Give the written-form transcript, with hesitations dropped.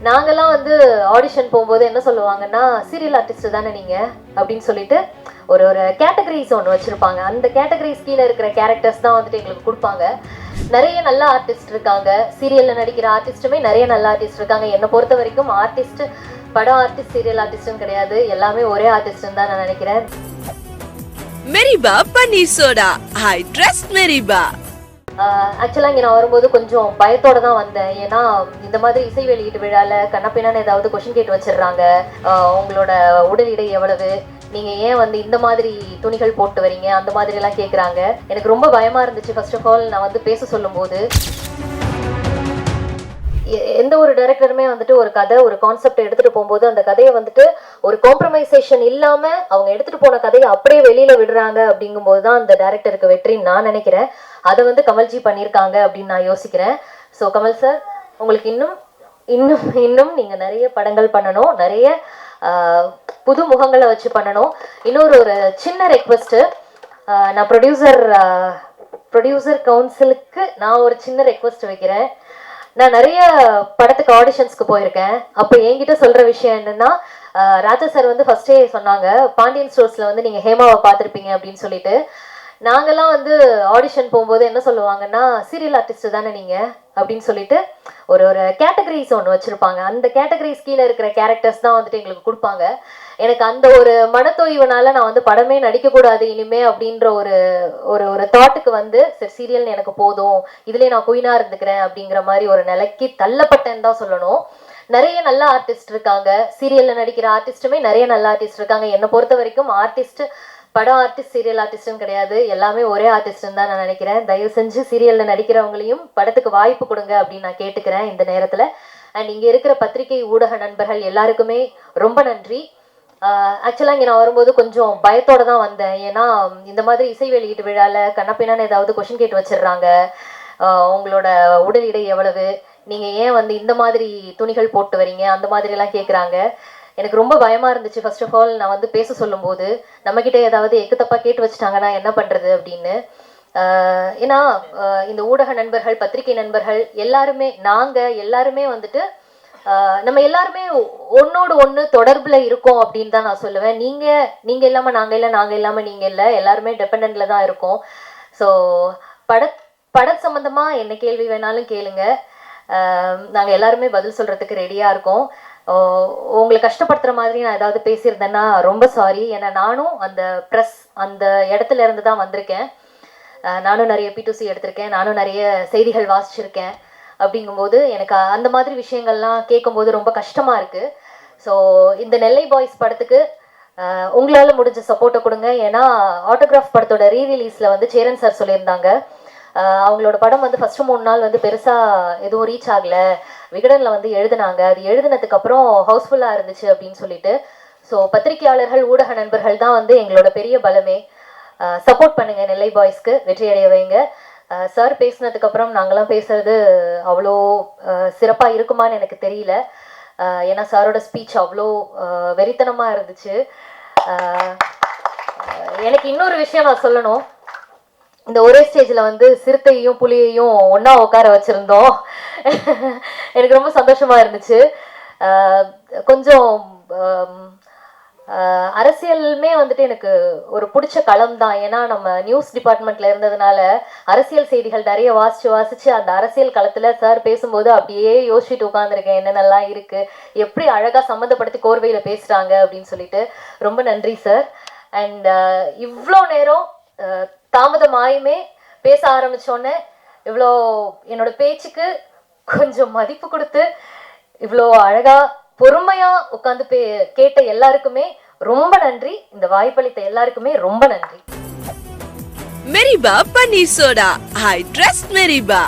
நாங்கெல்லாம் வந்து ஆடிஷன் போகும்போது என்ன சொல்லுவாங்கன்னா, சீரியல் ஆர்டிஸ்ட் தானே நீங்க அப்படின்னு சொல்லிட்டு ஒரு ஒரு கேட்டகரிஸ் ஒன்று வச்சிருப்பாங்க. அந்த கேட்டகரிஸ் கீழே இருக்கிற கேரக்டர்ஸ் தான் வந்துட்டு எங்களுக்கு கொடுப்பாங்க. நிறைய நல்ல ஆர்டிஸ்ட் இருக்காங்க. சீரியல்ல நடிக்கிற ஆர்டிஸ்ட்டுமே நிறைய நல்ல ஆர்டிஸ்ட் இருக்காங்க. என்னை பொறுத்த வரைக்கும் ஆர்டிஸ்ட் படம் ஆர்டிஸ்ட் சீரியல் ஆர்டிஸ்ட்னு கிடையாது, எல்லாமே ஒரே ஆர்டிஸ்ட்னு தான் நான் நினைக்கிறேன். மெரிபா பன்னீர் சோடா, ஐ ட்ரஸ்ட் மெரிபா. ஆக்சுவலாக இங்கே நான் வரும்போது கொஞ்சம் பயத்தோட தான் வந்தேன். ஏன்னா இந்த மாதிரி இசை வெளியீட்டு விழாவில் கண்ணப்பின்னான்னு ஏதாவது கொஷின் கேட்டு வச்சிடுறாங்க. உங்களோட உடல் எடை எவ்வளவு, நீங்கள் ஏன் வந்து இந்த மாதிரி துணிகள் போட்டு வரீங்க, அந்த மாதிரிலாம் கேட்குறாங்க. எனக்கு ரொம்ப பயமாக இருந்துச்சு. ஃபர்ஸ்ட் ஆஃப் ஆல் நான் வந்து பேச சொல்லும்போது எந்த ஒரு டைரக்டருமே வந்துட்டு ஒரு கதை ஒரு கான்செப்ட் எடுத்துட்டு போகும்போது அந்த கதையை வந்துட்டு ஒரு காம்ப்ரமைசேஷன் இல்லாம அவங்க எடுத்துட்டு போன கதையை அப்படியே வெளியில விடுறாங்க. அப்படிங்கும்போது தான் அந்த டைரக்டருக்கு வெற்றின்னு நான் நினைக்கிறேன். அதை வந்து கமல்ஜி பண்ணியிருக்காங்க அப்படின்னு நான் யோசிக்கிறேன். ஸோ கமல் சார், உங்களுக்கு இன்னும் இன்னும் இன்னும் நீங்க நிறைய படங்கள் பண்ணணும், நிறைய புது முகங்களை வச்சு பண்ணணும். இன்னொரு ஒரு சின்ன ரெக்வெஸ்ட், நான் ப்ரொடியூசர் கவுன்சிலுக்கு நான் ஒரு சின்ன ரெக்வெஸ்ட் வைக்கிறேன். நான் நிறைய படத்துக்கு ஆடிஷன்ஸ்க்கு போயிருக்கேன். அப்போ என்கிட்ட சொல்ற விஷயம் என்னன்னா, ராஜா சார் வந்து ஃபர்ஸ்டே சொன்னாங்க, பாண்டியன் ஸ்டோர்ஸ்ல வந்து நீங்க ஹேமாவை பார்த்துருப்பீங்க அப்படின்னு சொல்லிட்டு. நாங்கெல்லாம் வந்து ஆடிஷன் போகும்போது என்ன சொல்லுவாங்கன்னா, சீரியல் ஆர்டிஸ்ட் தானே நீங்க அப்படின்னு சொல்லிட்டு ஒரு ஒரு கேட்டகரிஸ் ஒன்று வச்சிருப்பாங்க. அந்த கேட்டகரிஸ் கீழே இருக்கிற கேரக்டர்ஸ் தான் வந்துட்டு எங்களுக்கு கொடுப்பாங்க. எனக்கு அந்த ஒரு மனத்தோய்வுனால நான் வந்து படமே நடிக்கக்கூடாது இனிமே அப்படின்ற ஒரு ஒரு ஒரு தாட்டுக்கு வந்து சரி சீரியல் எனக்கு போதும், இதுலேயே நான் குயினாக இருந்துக்கிறேன் அப்படிங்கிற மாதிரி ஒரு நிலைக்கு தள்ளப்பட்டேன்னு தான் சொல்லணும். நிறைய நல்ல ஆர்டிஸ்ட் இருக்காங்க. சீரியல்ல நடிக்கிற ஆர்டிஸ்ட்டுமே நிறைய நல்ல ஆர்டிஸ்ட் இருக்காங்க. என்னை பொறுத்த வரைக்கும் ஆர்டிஸ்ட் படம் ஆர்டிஸ்ட் சீரியல் ஆர்டிஸ்ட்னு கிடையாது, எல்லாமே ஒரே ஆர்டிஸ்ட்னு தான் நான் நினைக்கிறேன். தயவு செஞ்சு சீரியல்ல நடிக்கிறவங்களையும் படத்துக்கு வாய்ப்பு கொடுங்க அப்படின்னு நான் கேட்டுக்கிறேன் இந்த நேரத்தில். அண்ட் இங்கே இருக்கிற பத்திரிகை ஊடக நண்பர்கள் எல்லாருக்குமே ரொம்ப நன்றி. ஆக்சுவலாக இங்கே நான் வரும்போது கொஞ்சம் பயத்தோட தான் வந்தேன். ஏன்னா இந்த மாதிரி இசை வெளியீட்டு விழாவில் கண்ணப்பின்னான்னு ஏதாவது கொஷின் கேட்டு வச்சிடுறாங்க. உங்களோட உடல் எடை எவ்வளவு, நீங்கள் ஏன் வந்து இந்த மாதிரி துணிகள் போட்டு வரீங்க, அந்த மாதிரிலாம் கேட்குறாங்க. எனக்கு ரொம்ப பயமாக இருந்துச்சு. ஃபர்ஸ்ட் ஆஃப் ஆல் நான் வந்து பேச சொல்லும்போது நம்மக்கிட்ட ஏதாவது எக்கு தப்பாக கேட்டு வச்சுட்டாங்கன்னா என்ன பண்ணுறது அப்படின்னு. ஏன்னா இந்த ஊடக நண்பர்கள், பத்திரிகை நண்பர்கள் எல்லாருமே, நாங்கள் எல்லாருமே வந்துட்டு நம்ம எல்லாருமே ஒன்னோடு ஒன்று தொடர்பில் இருக்கோம் அப்படின்னு தான் நான் சொல்லுவேன். நீங்கள் இல்லாமல் நாங்கள் இல்லை, நாங்கள் இல்லாமல் நீங்கள் இல்லை, எல்லாருமே டிபெண்டில் தான் இருக்கோம். ஸோ பட சம்மந்தமாக என்ன கேள்வி வேணாலும் கேளுங்க, நாங்கள் எல்லாருமே பதில் சொல்கிறதுக்கு ரெடியாக இருக்கோம். உங்களை கஷ்டப்படுத்துகிற மாதிரி நான் ஏதாவது பேசியிருந்தேன்னா ரொம்ப சாரி. ஏன்னா நானும் அந்த ப்ரெஸ் அந்த இடத்துல இருந்து தான் வந்திருக்கேன். நானும் நிறைய P2C எடுத்திருக்கேன், நானும் நிறைய செய்திகள் வாசிச்சிருக்கேன். அப்படிங்கும்போது எனக்கு அந்த மாதிரி விஷயங்கள்லாம் கேட்கும்போது ரொம்ப கஷ்டமாக இருக்குது. ஸோ இந்த நெல்லை பாய்ஸ் படத்துக்கு உங்களால் முடிஞ்ச சப்போர்ட்டை கொடுங்க. ஏன்னா ஆட்டோகிராஃப் படத்தோட ரீரிலீஸில் வந்து சேரன் சார் சொல்லியிருந்தாங்க, அவங்களோட படம் வந்து ஃபஸ்ட்டு 3 நாள் வந்து பெருசாக எதுவும் ரீச் ஆகலை, விகடனில் வந்து எழுதினாங்க, அது எழுதினதுக்கப்புறம் ஹவுஸ்ஃபுல்லாக இருந்துச்சு அப்படின்னு சொல்லிட்டு. ஸோ பத்திரிகையாளர்கள் ஊடக நண்பர்கள் தான் வந்து எங்களோட பெரிய பலமே. சப்போர்ட் பண்ணுங்கள், நெல்லை பாய்ஸ்க்கு வெற்றி அடைய வைங்க. சார் பேசினதுக்கப்புறம் நாங்களாம் பேசுறது அவ்வளோ சிறப்பாக இருக்குமான்னு எனக்கு தெரியல. ஏன்னா சாரோட ஸ்பீச் அவ்வளோ வெறித்தனமாக இருந்துச்சு. எனக்கு இன்னொரு விஷயம் நான் சொல்லணும். இந்த ஒரே ஸ்டேஜில் வந்து சிறுத்தையும் புலியையும் ஒன்றா உட்கார வச்சுருந்தோம். எனக்கு ரொம்ப சந்தோஷமாக இருந்துச்சு. கொஞ்சம் அரசியலுமே வந்துட்டு எனக்கு ஒரு பிடிச்ச களம் தான். ஏன்னா நம்ம நியூஸ் டிபார்ட்மெண்ட்டில் இருந்ததுனால அரசியல் செய்திகள் நிறைய வாசித்து அந்த அரசியல் களத்தில் சார் பேசும்போது அப்படியே யோசிச்சுட்டு உட்காந்துருக்கேன், என்னென்னலாம் இருக்குது, எப்படி அழகாக சம்மந்தப்படுத்தி கோர்வையில் பேசுகிறாங்க அப்படின்னு சொல்லிட்டு. ரொம்ப நன்றி சார். அண்ட் இவ்வளோ நேரம் தாமதமாயுமே பேச ஆரம்பித்தோன்னே இவ்வளோ என்னோட பேச்சுக்கு கொஞ்சம் மதிப்பு கொடுத்து இவ்வளோ அழகாக பொறுமையாக உட்காந்து கேட்ட எல்லாருக்குமே ரொம்ப நன்றி. இந்த வாய்ப்பளித்த எல்லாருக்குமே ரொம்ப நன்றி. மெரிபா பன்னீர் சோடா, ஐ ட்ரஸ்ட் மெரிபா.